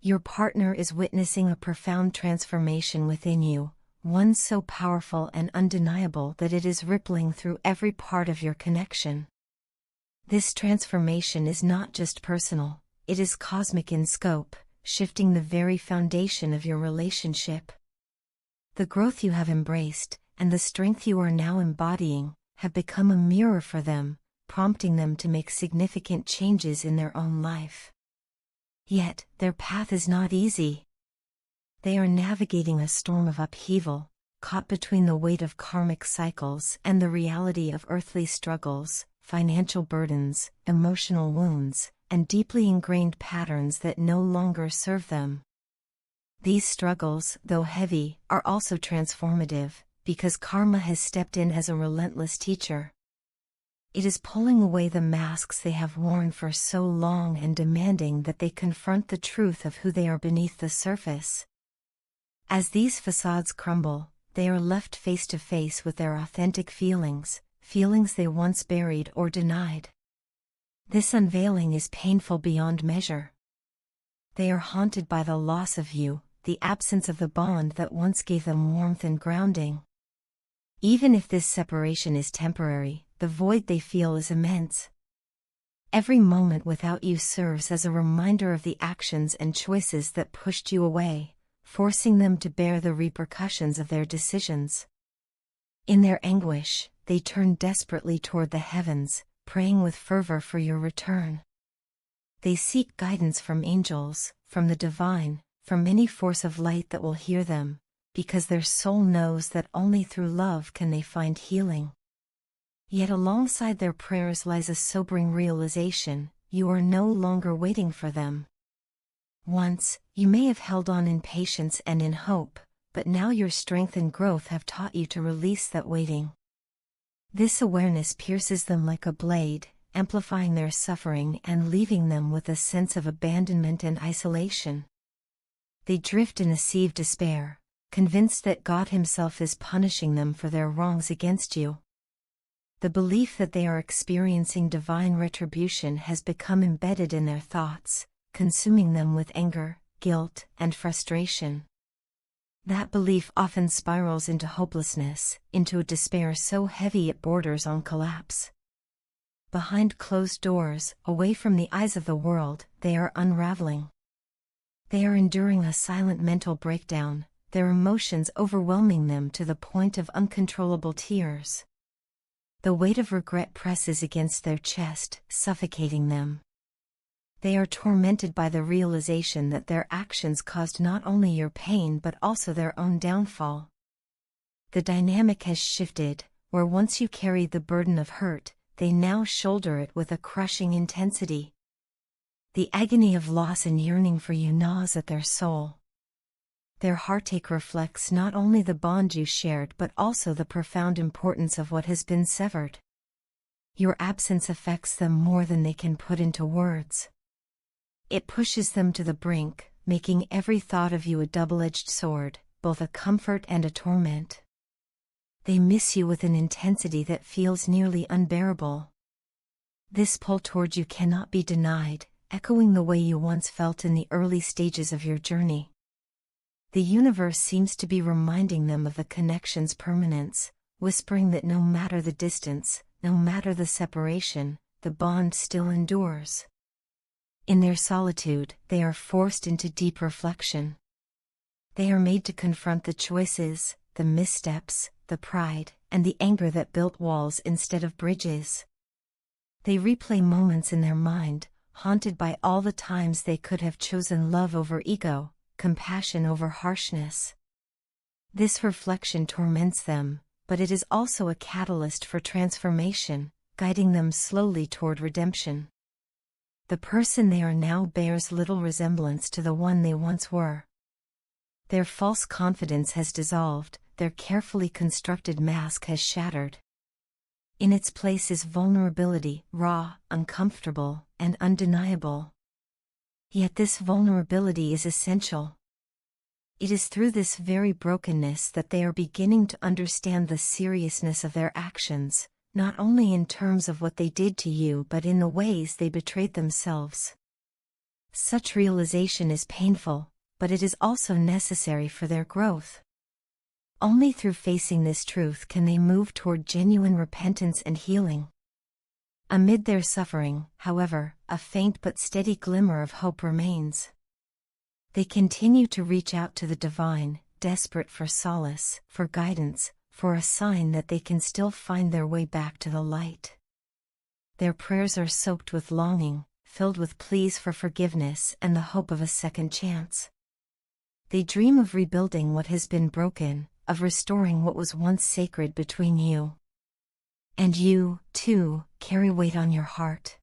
Your partner is witnessing a profound transformation within you, one so powerful and undeniable that it is rippling through every part of your connection. This transformation is not just personal, it is cosmic in scope, shifting the very foundation of your relationship. The growth you have embraced, and the strength you are now embodying, have become a mirror for them, prompting them to make significant changes in their own life. Yet, their path is not easy. They are navigating a storm of upheaval, caught between the weight of karmic cycles and the reality of earthly struggles, financial burdens, emotional wounds, and deeply ingrained patterns that no longer serve them. These struggles, though heavy, are also transformative, because karma has stepped in as a relentless teacher. It is pulling away the masks they have worn for so long and demanding that they confront the truth of who they are beneath the surface. As these facades crumble, they are left face to face with their authentic feelings, feelings they once buried or denied. This unveiling is painful beyond measure. They are haunted by the loss of you, the absence of the bond that once gave them warmth and grounding. Even if this separation is temporary, the void they feel is immense. Every moment without you serves as a reminder of the actions and choices that pushed you away, forcing them to bear the repercussions of their decisions. In their anguish, they turn desperately toward the heavens, praying with fervor for your return. They seek guidance from angels, from the divine, from any force of light that will hear them, because their soul knows that only through love can they find healing. Yet alongside their prayers lies a sobering realization: you are no longer waiting for them. Once, you may have held on in patience and in hope, but now your strength and growth have taught you to release that waiting. This awareness pierces them like a blade, amplifying their suffering and leaving them with a sense of abandonment and isolation. They drift in a sea of despair, convinced that God Himself is punishing them for their wrongs against you. The belief that they are experiencing divine retribution has become embedded in their thoughts, consuming them with anger, guilt, and frustration. That belief often spirals into hopelessness, into a despair so heavy it borders on collapse. Behind closed doors, away from the eyes of the world, they are unraveling. They are enduring a silent mental breakdown, their emotions overwhelming them to the point of uncontrollable tears. The weight of regret presses against their chest, suffocating them. They are tormented by the realization that their actions caused not only your pain but also their own downfall. The dynamic has shifted, where once you carried the burden of hurt, they now shoulder it with a crushing intensity. The agony of loss and yearning for you gnaws at their soul. Their heartache reflects not only the bond you shared but also the profound importance of what has been severed. Your absence affects them more than they can put into words. It pushes them to the brink, making every thought of you a double-edged sword, both a comfort and a torment. They miss you with an intensity that feels nearly unbearable. This pull toward you cannot be denied, echoing the way you once felt in the early stages of your journey. The universe seems to be reminding them of the connection's permanence, whispering that no matter the distance, no matter the separation, the bond still endures. In their solitude, they are forced into deep reflection. They are made to confront the choices, the missteps, the pride, and the anger that built walls instead of bridges. They replay moments in their mind, haunted by all the times they could have chosen love over ego, compassion over harshness. This reflection torments them, but it is also a catalyst for transformation, guiding them slowly toward redemption. The person they are now bears little resemblance to the one they once were. Their false confidence has dissolved, their carefully constructed mask has shattered. In its place is vulnerability, raw, uncomfortable, and undeniable. Yet this vulnerability is essential. It is through this very brokenness that they are beginning to understand the seriousness of their actions, not only in terms of what they did to you but in the ways they betrayed themselves. Such realization is painful, but it is also necessary for their growth. Only through facing this truth can they move toward genuine repentance and healing. Amid their suffering, however, a faint but steady glimmer of hope remains. They continue to reach out to the divine, desperate for solace, for guidance, for a sign that they can still find their way back to the light. Their prayers are soaked with longing, filled with pleas for forgiveness and the hope of a second chance. They dream of rebuilding what has been broken, of restoring what was once sacred between you. And you, too, carry weight on your heart.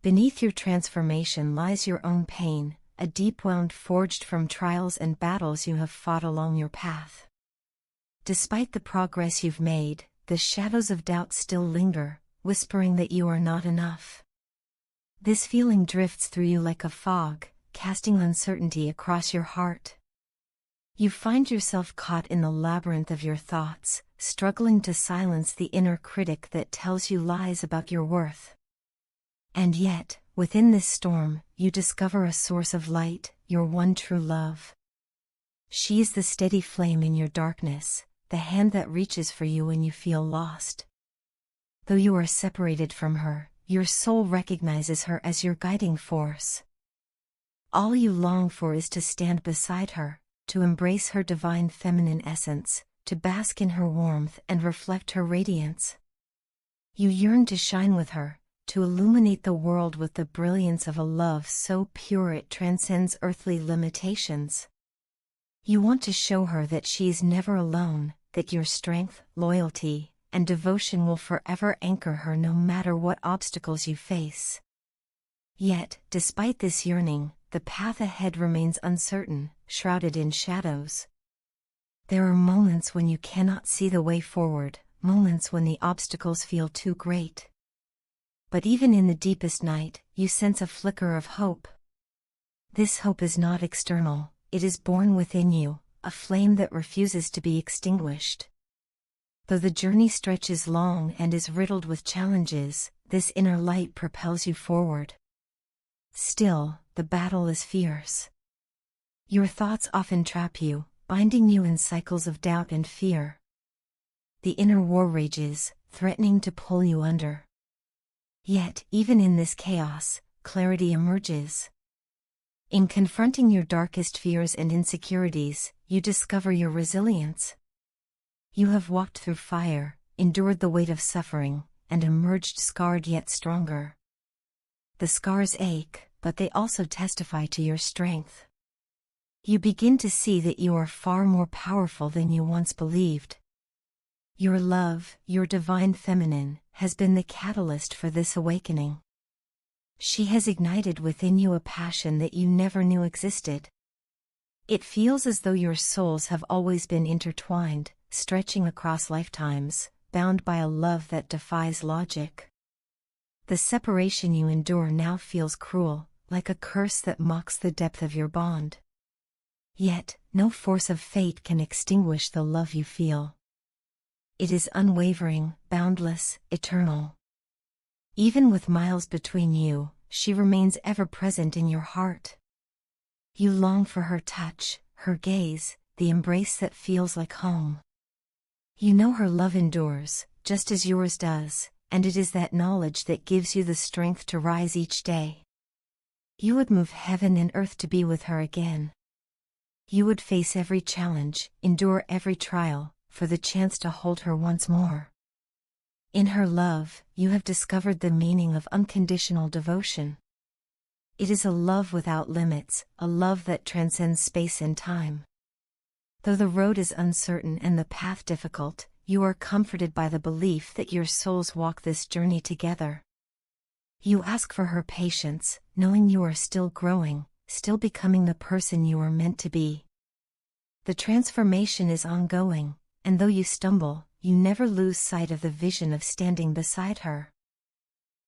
Beneath your transformation lies your own pain, a deep wound forged from trials and battles you have fought along your path. Despite the progress you've made, the shadows of doubt still linger, whispering that you are not enough. This feeling drifts through you like a fog, casting uncertainty across your heart. You find yourself caught in the labyrinth of your thoughts, struggling to silence the inner critic that tells you lies about your worth. And yet, within this storm, you discover a source of light, your one true love. She is the steady flame in your darkness, the hand that reaches for you when you feel lost. Though you are separated from her, your soul recognizes her as your guiding force. All you long for is to stand beside her, to embrace her divine feminine essence, to bask in her warmth and reflect her radiance. You yearn to shine with her, to illuminate the world with the brilliance of a love so pure it transcends earthly limitations. You want to show her that she is never alone, that your strength, loyalty, and devotion will forever anchor her no matter what obstacles you face. Yet, despite this yearning, the path ahead remains uncertain, shrouded in shadows. There are moments when you cannot see the way forward, moments when the obstacles feel too great. But even in the deepest night, you sense a flicker of hope. This hope is not external, it is born within you, a flame that refuses to be extinguished. Though the journey stretches long and is riddled with challenges, this inner light propels you forward. Still, the battle is fierce. Your thoughts often trap you, binding you in cycles of doubt and fear. The inner war rages, threatening to pull you under. Yet, even in this chaos, clarity emerges. In confronting your darkest fears and insecurities, you discover your resilience. You have walked through fire, endured the weight of suffering, and emerged scarred yet stronger. The scars ache, but they also testify to your strength. You begin to see that you are far more powerful than you once believed. Your love, your divine feminine, has been the catalyst for this awakening. She has ignited within you a passion that you never knew existed. It feels as though your souls have always been intertwined, stretching across lifetimes, bound by a love that defies logic. The separation you endure now feels cruel, like a curse that mocks the depth of your bond. Yet, no force of fate can extinguish the love you feel. It is unwavering, boundless, eternal. Even with miles between you, she remains ever present in your heart. You long for her touch, her gaze, the embrace that feels like home. You know her love endures, just as yours does, and it is that knowledge that gives you the strength to rise each day. You would move heaven and earth to be with her again. You would face every challenge, endure every trial, for the chance to hold her once more. In her love, you have discovered the meaning of unconditional devotion. It is a love without limits, a love that transcends space and time. Though the road is uncertain and the path difficult, you are comforted by the belief that your souls walk this journey together. You ask for her patience, knowing you are still growing, still becoming the person you are meant to be. The transformation is ongoing, and though you stumble, you never lose sight of the vision of standing beside her.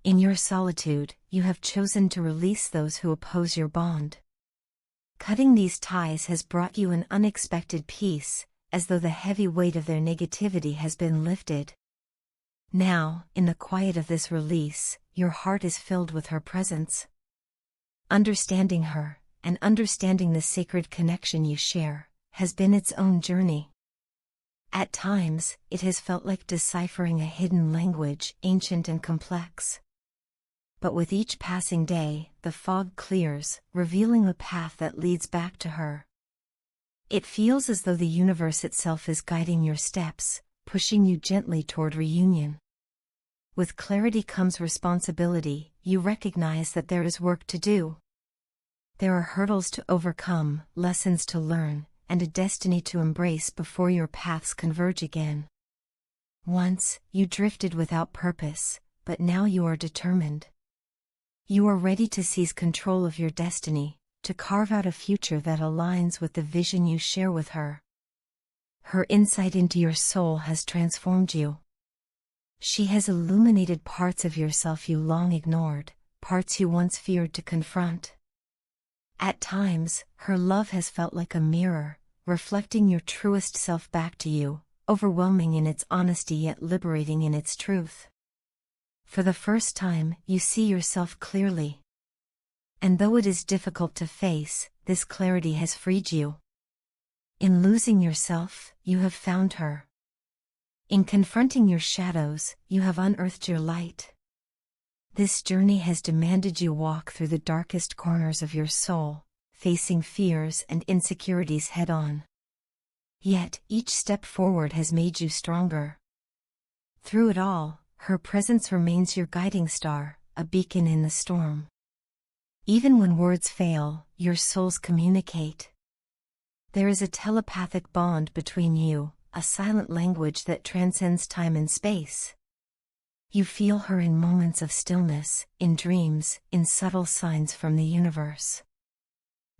In your solitude, you have chosen to release those who oppose your bond. Cutting these ties has brought you an unexpected peace, as though the heavy weight of their negativity has been lifted. Now, in the quiet of this release, your heart is filled with her presence. Understanding her, and understanding the sacred connection you share, has been its own journey. At times, it has felt like deciphering a hidden language, ancient and complex. But with each passing day, the fog clears, revealing a path that leads back to her. It feels as though the universe itself is guiding your steps, pushing you gently toward reunion. With clarity comes responsibility. You recognize that there is work to do. There are hurdles to overcome, lessons to learn, and a destiny to embrace before your paths converge again. Once, you drifted without purpose, but now you are determined. You are ready to seize control of your destiny, to carve out a future that aligns with the vision you share with her. Her insight into your soul has transformed you. She has illuminated parts of yourself you long ignored, parts you once feared to confront. At times, her love has felt like a mirror, reflecting your truest self back to you, overwhelming in its honesty yet liberating in its truth. For the first time, you see yourself clearly. And though it is difficult to face, this clarity has freed you. In losing yourself, you have found her. In confronting your shadows, you have unearthed your light. This journey has demanded you walk through the darkest corners of your soul, facing fears and insecurities head-on. Yet, each step forward has made you stronger. Through it all, her presence remains your guiding star, a beacon in the storm. Even when words fail, your souls communicate. There is a telepathic bond between you, a silent language that transcends time and space. You feel her in moments of stillness, in dreams, in subtle signs from the universe.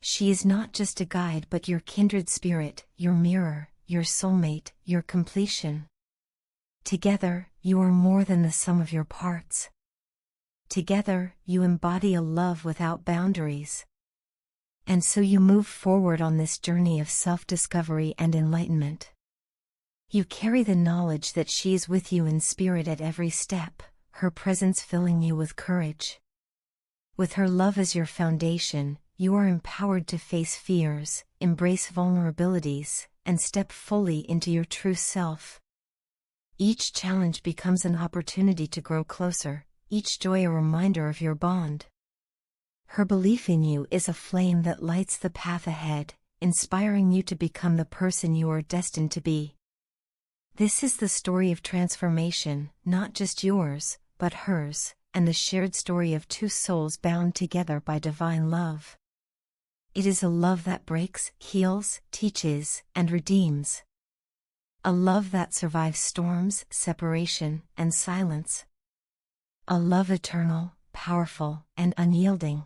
She is not just a guide but your kindred spirit, your mirror, your soulmate, your completion. Together, you are more than the sum of your parts. Together, you embody a love without boundaries. And so you move forward on this journey of self-discovery and enlightenment. You carry the knowledge that she is with you in spirit at every step, her presence filling you with courage. With her love as your foundation, you are empowered to face fears, embrace vulnerabilities, and step fully into your true self. Each challenge becomes an opportunity to grow closer, each joy a reminder of your bond. Her belief in you is a flame that lights the path ahead, inspiring you to become the person you are destined to be. This is the story of transformation, not just yours, but hers, and the shared story of two souls bound together by divine love. It is a love that breaks, heals, teaches, and redeems. A love that survives storms, separation, and silence. A love eternal, powerful, and unyielding.